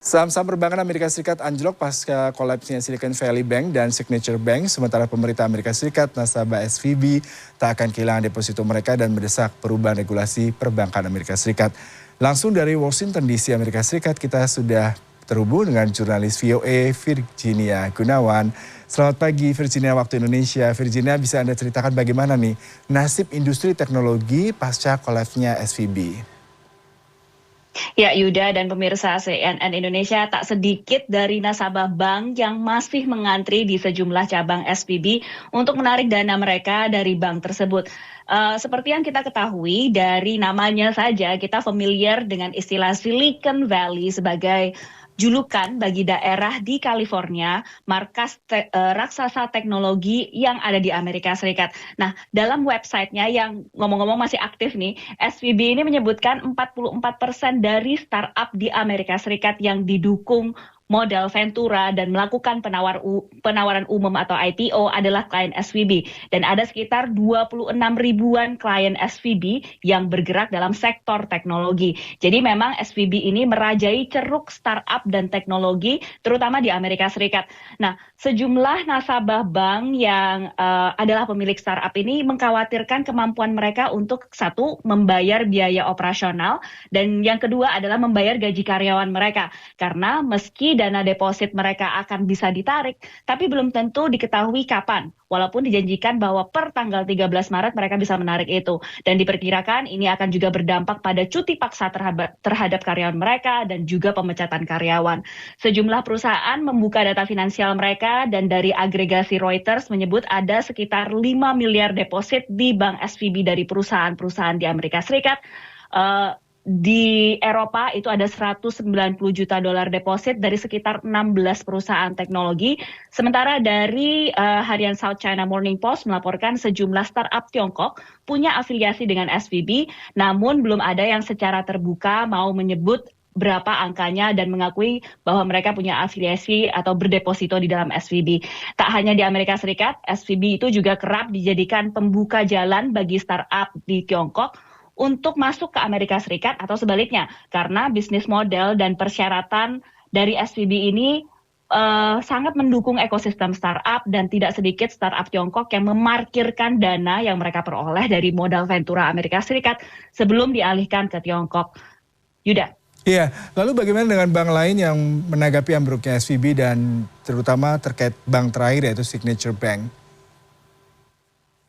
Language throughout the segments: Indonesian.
Saham-saham perbankan Amerika Serikat anjlok pasca kolapsnya Silicon Valley Bank dan Signature Bank, sementara pemerintah Amerika Serikat nasabah SVB tak akan kehilangan deposito mereka dan mendesak perubahan regulasi perbankan Amerika Serikat. Langsung dari Washington DC, Amerika Serikat, kita sudah terhubung dengan jurnalis VOA Virginia Gunawan. Selamat pagi Virginia, waktu Indonesia. Virginia, bisa Anda ceritakan bagaimana nih nasib industri teknologi pasca kolapsnya SVB? Ya, Yuda dan pemirsa CNN Indonesia, tak sedikit dari nasabah bank yang masih mengantri di sejumlah cabang SVB untuk menarik dana mereka dari bank tersebut. Seperti yang kita ketahui dari namanya saja, kita familiar dengan istilah Silicon Valley sebagai julukan bagi daerah di California, markas raksasa teknologi yang ada di Amerika Serikat. Nah, dalam websitenya yang ngomong-ngomong masih aktif nih, SVB ini menyebutkan 44% dari startup di Amerika Serikat yang didukung modal Ventura dan melakukan penawaran umum atau IPO adalah klien SVB. Dan ada sekitar 26 ribuan klien SVB yang bergerak dalam sektor teknologi. Jadi memang SVB ini merajai ceruk startup dan teknologi, terutama di Amerika Serikat. Nah, sejumlah nasabah bank yang adalah pemilik startup ini mengkhawatirkan kemampuan mereka untuk satu, membayar biaya operasional, dan yang kedua adalah membayar gaji karyawan mereka. Karena meski dana deposit mereka akan bisa ditarik, tapi belum tentu diketahui kapan. Walaupun dijanjikan bahwa per tanggal 13 Maret mereka bisa menarik itu. Dan diperkirakan ini akan juga berdampak pada cuti paksa terhadap karyawan mereka dan juga pemecatan karyawan. Sejumlah perusahaan membuka data finansial mereka dan dari agregasi Reuters menyebut ada sekitar 5 miliar deposit di bank SVB dari perusahaan-perusahaan di Amerika Serikat. Di Eropa itu ada 190 juta dolar deposit dari sekitar 16 perusahaan teknologi. Sementara dari harian South China Morning Post melaporkan sejumlah startup Tiongkok punya afiliasi dengan SVB, namun belum ada yang secara terbuka mau menyebut berapa angkanya dan mengakui bahwa mereka punya afiliasi atau berdeposito di dalam SVB. Tak hanya di Amerika Serikat, SVB itu juga kerap dijadikan pembuka jalan bagi startup di Tiongkok untuk masuk ke Amerika Serikat atau sebaliknya, karena bisnis model dan persyaratan dari SVB ini sangat mendukung ekosistem startup dan tidak sedikit startup Tiongkok yang memarkirkan dana yang mereka peroleh dari modal Ventura Amerika Serikat sebelum dialihkan ke Tiongkok. Yuda. Iya, lalu bagaimana dengan bank lain yang menanggapi ambruknya SVB dan terutama terkait bank terakhir yaitu Signature Bank?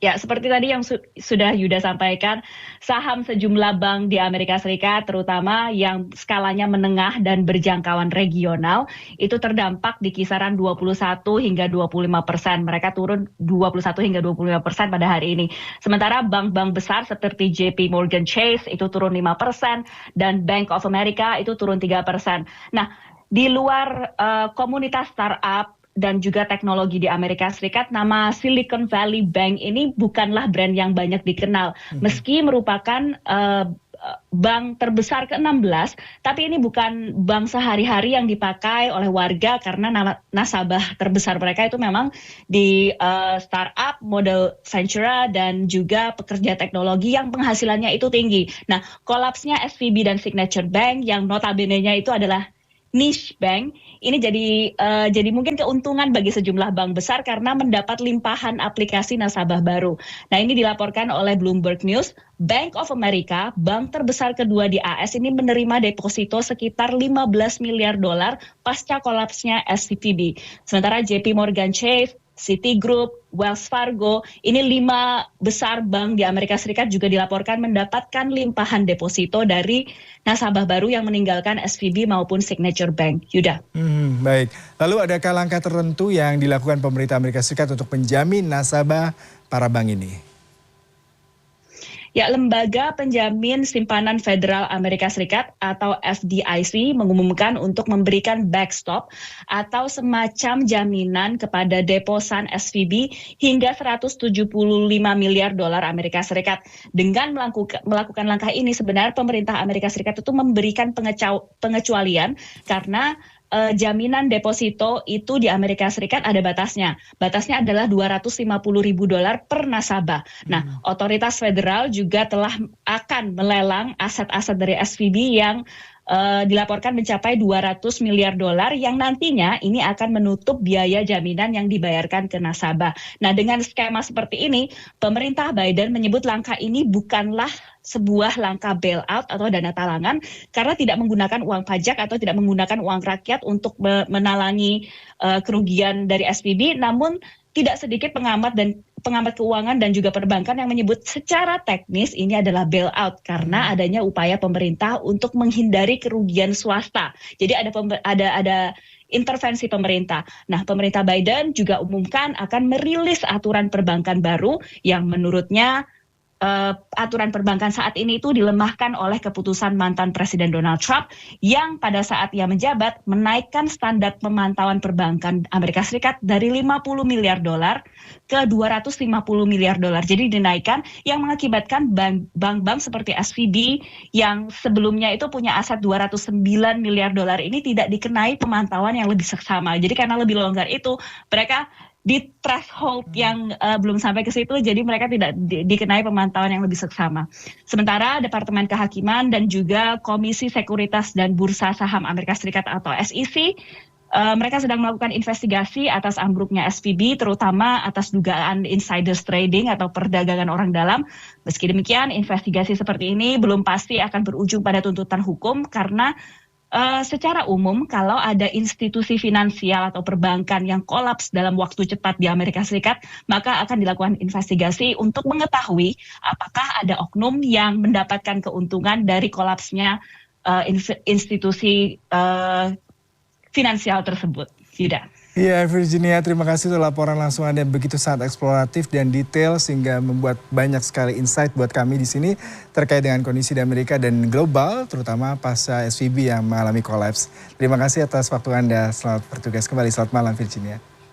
Ya, seperti tadi yang sudah Yuda sampaikan, saham sejumlah bank di Amerika Serikat, terutama yang skalanya menengah dan berjangkauan regional, itu terdampak di kisaran 21 hingga 25%. Mereka turun 21 hingga 25% pada hari ini. Sementara bank-bank besar seperti JP Morgan Chase itu turun 5%, dan Bank of America itu turun 3%. Nah, di luar komunitas startup dan juga teknologi di Amerika Serikat, nama Silicon Valley Bank ini bukanlah brand yang banyak dikenal. Meski merupakan bank terbesar ke-16, tapi ini bukan bank sehari-hari yang dipakai oleh warga karena nasabah terbesar mereka itu memang di startup, model Ventura, dan juga pekerja teknologi yang penghasilannya itu tinggi. Nah, kolapsnya SVB dan Signature Bank yang notabene-nya itu adalah niche bank, ini jadi mungkin keuntungan bagi sejumlah bank besar karena mendapat limpahan aplikasi nasabah baru. Nah, ini dilaporkan oleh Bloomberg News, Bank of America, bank terbesar kedua di AS ini menerima deposito sekitar 15 miliar dolar pasca kolapsnya SVB. Sementara JP Morgan Chase, Citigroup, Wells Fargo, ini 5 besar bank di Amerika Serikat juga dilaporkan mendapatkan limpahan deposito dari nasabah baru yang meninggalkan SVB maupun Signature Bank. Yuda. Baik, lalu adakah langkah tertentu yang dilakukan pemerintah Amerika Serikat untuk menjamin nasabah para bank ini? Ya, Lembaga Penjamin Simpanan Federal Amerika Serikat atau FDIC mengumumkan untuk memberikan backstop atau semacam jaminan kepada deposan SVB hingga 175 miliar dolar Amerika Serikat. Dengan melakukan langkah ini, sebenarnya pemerintah Amerika Serikat itu memberikan pengecualian karena jaminan deposito itu di Amerika Serikat ada batasnya. Batasnya adalah 250 ribu dolar per nasabah. Nah, otoritas federal juga telah akan melelang aset-aset dari SVB yang dilaporkan mencapai 200 miliar dolar yang nantinya ini akan menutup biaya jaminan yang dibayarkan ke nasabah. Nah, dengan skema seperti ini, pemerintah Biden menyebut langkah ini bukanlah sebuah langkah bailout atau dana talangan karena tidak menggunakan uang pajak atau tidak menggunakan uang rakyat untuk menalangi kerugian dari SVB, namun tidak sedikit pengamat keuangan dan juga perbankan yang menyebut secara teknis ini adalah bailout karena adanya upaya pemerintah untuk menghindari kerugian swasta. Jadi ada intervensi pemerintah. Nah, pemerintah Biden juga umumkan akan merilis aturan perbankan baru yang menurutnya aturan perbankan saat ini itu dilemahkan oleh keputusan mantan Presiden Donald Trump yang pada saat ia menjabat menaikkan standar pemantauan perbankan Amerika Serikat dari 50 miliar dolar ke 250 miliar dolar. Jadi dinaikkan yang mengakibatkan bank-bank seperti SVB yang sebelumnya itu punya aset 209 miliar dolar ini tidak dikenai pemantauan yang lebih seksama. Jadi karena lebih longgar itu mereka di threshold yang belum sampai ke situ, jadi mereka tidak dikenai pemantauan yang lebih seksama. Sementara Departemen Kehakiman dan juga Komisi Sekuritas dan Bursa Saham Amerika Serikat atau SEC, mereka sedang melakukan investigasi atas ambruknya SVB, terutama atas dugaan insiders trading atau perdagangan orang dalam. Meski demikian, investigasi seperti ini belum pasti akan berujung pada tuntutan hukum karena secara umum kalau ada institusi finansial atau perbankan yang kolaps dalam waktu cepat di Amerika Serikat, maka akan dilakukan investigasi untuk mengetahui apakah ada oknum yang mendapatkan keuntungan dari kolapsnya institusi finansial tersebut. Tidak. Iya, Virginia, terima kasih untuk laporan langsung Anda yang begitu sangat eksploratif dan detail sehingga membuat banyak sekali insight buat kami di sini terkait dengan kondisi di Amerika dan global, terutama pasca SVB yang mengalami kolaps. Terima kasih atas waktu Anda. Selamat bertugas kembali. Selamat malam, Virginia.